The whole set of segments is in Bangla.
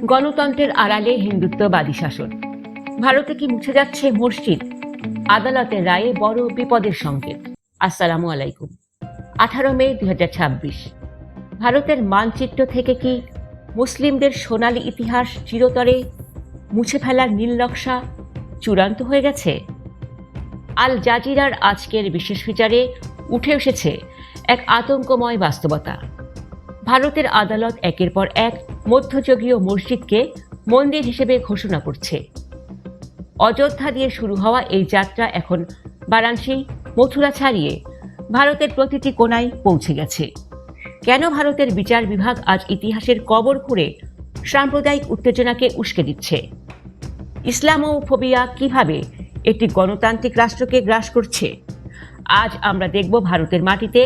গণতন্ত্রের আড়ালে হিন্দুত্ববাদী শাসন। ভারতে কি মুছে যাচ্ছে মসজিদ? আদালতের রায়ে বড় বিপদের সংকেত। আসসালামু আলাইকুম। 18 মে 2026। ভারতের মানচিত্র থেকে কি মুসলিমদের সোনালী ইতিহাস চিরতরে মুছে ফেলার নীল নকশা চূড়ান্ত হয়ে গেছে? আল জাজিরার আজকের বিশেষ বিচারে উঠে এসেছে এক আতঙ্কময় বাস্তবতা। ভারতের আদালত একের পর এক মধ্যযুগীয় মসজিদকে মন্দির হিসেবে ঘোষণা করছে। অযোধ্যা দিয়ে শুরু হওয়া এই যাত্রা এখন বারাণসী, মথুরা ছাড়িয়ে ভারতের প্রতিটি কোণায় পৌঁছে গেছে। কেন ভারতের বিচার বিভাগ আজ ইতিহাসের কবর খুঁড়ে সাম্প্রদায়িক উত্তেজনাকে উস্কে দিচ্ছে? ইসলামোফোবিয়া কিভাবে একটি গণতান্ত্রিক রাষ্ট্রকে গ্রাস করছে? আজ আমরা দেখব ভারতের মাটিতে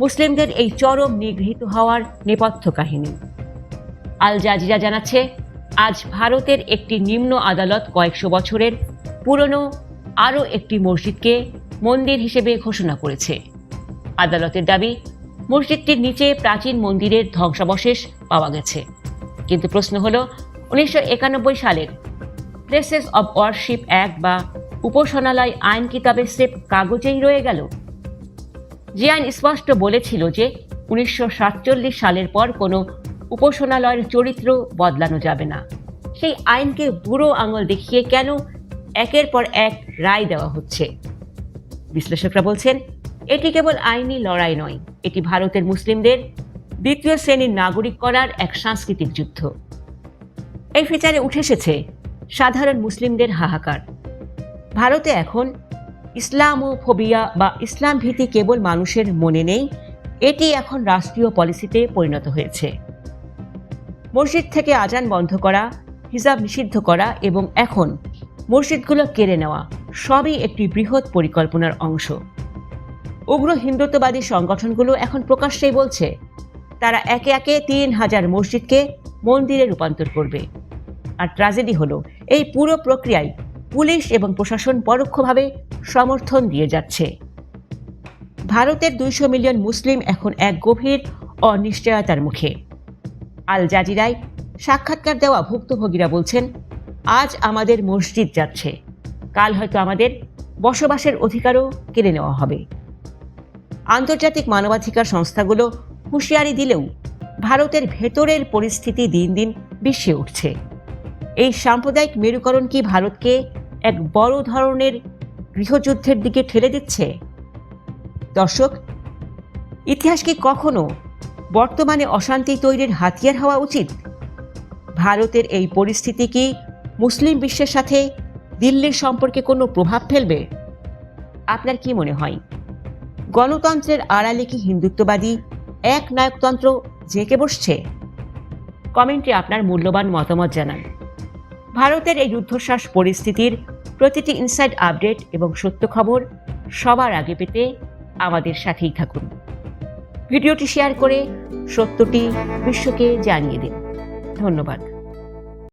মুসলিমদের এই চরম নিগৃহীত হওয়ার নেপথ্য কাহিনী। আল জাজিরা জানাচ্ছে, আজ ভারতের একটি নিম্ন আদালত কয়েকশো বছরের পুরনো আরও একটি মসজিদকে মন্দির হিসেবে ঘোষণা করেছে। আদালতের দাবি, মসজিদটির নিচে প্রাচীন মন্দিরের ধ্বংসাবশেষ পাওয়া গেছে। কিন্তু প্রশ্ন হলো, 1991 সালের প্লেসেস অব ওয়ারশিপ অ্যাক্ট বা উপাসনালয় আইন কি তবে স্রেফ কাগজেই রয়ে গেল? যে আইন স্পষ্ট বলেছিল যে 1947 সালের পর কোনো উপাসনালয়ের চরিত্র বদলানো যাবে না, সেই আইনকে বুড়ো আঙুল দেখিয়ে কেন একের পর এক রায় দেওয়া হচ্ছে? বিশ্লেষকরা বলছেন, এটি কেবল আইনি লড়াই নয়, এটি ভারতের মুসলিমদের দ্বিতীয় শ্রেণীর নাগরিক করার এক সাংস্কৃতিক যুদ্ধ। এই বিচারে উঠে এসেছে সাধারণ মুসলিমদের হাহাকার। ভারতে এখন ইসলামোফোবিয়া বা ইসলাম ভীতি কেবল মানুষের মনে নেই, এটি এখন রাষ্ট্রীয় পলিসিতে পরিণত হয়েছে। মসজিদ থেকে আজান বন্ধ করা, হিজাব নিষিদ্ধ করা এবং এখন মসজিদগুলো কেড়ে নেওয়া সবই একটি বৃহৎ পরিকল্পনার অংশ। উগ্র হিন্দুত্ববাদী সংগঠনগুলো এখন প্রকাশ্যেই বলছে তারা একে একে 3000 মসজিদকে মন্দিরে রূপান্তর করবে। আর ট্র্যাজেডি হলো, এই পুরো প্রক্রিয়ায় পুলিশ এবং প্রশাসন পরোক্ষভাবে সমর্থন দিয়ে যাচ্ছে। ভারতের 200 মিলিয়ন মুসলিম এখন এক গভীর অনিশ্চয়তার মুখে। আল জাজিরায় সাক্ষাৎকার দেওয়া ভুক্তভোগীরা বলছেন, আজ আমাদের মসজিদ যাচ্ছে, কাল হয়তো আমাদের বসবাসের অধিকারও কেড়ে নেওয়া হবে। আন্তর্জাতিক মানবাধিকার সংস্থাগুলো হুঁশিয়ারি দিলেও ভারতের ভেতরের পরিস্থিতি দিন দিন বিশ্বে উঠছে। এই সাম্প্রদায়িক মেরুকরণ কি ভারতকে এক বড় ধরনের গৃহযুদ্ধের দিকে ঠেলে দিচ্ছে? দর্শক, ইতিহাস কি কখনো বর্তমানে অশান্তি তৈরির হাতিয়ার হওয়া উচিত? ভারতের এই পরিস্থিতি কি মুসলিম বিশ্বের সাথে দিল্লির সম্পর্কে কোনো প্রভাব ফেলবে? আপনার কি মনে হয়, গণতন্ত্রের আড়ালে কি হিন্দুত্ববাদী এক নায়কতন্ত্র জেঁকে বসছে? কমেন্টে আপনার মূল্যবান মতামত জানান। ভারতের এই রুদ্ধশ্বাস পরিস্থিতির প্রতিটি ইনসাইড আপডেট এবং সত্য খবর সবার আগে পেতে আমাদের সাথেই থাকুন। ভিডিওটি শেয়ার করে সত্যটি বিশ্বকে জানিয়ে দিন। ধন্যবাদ।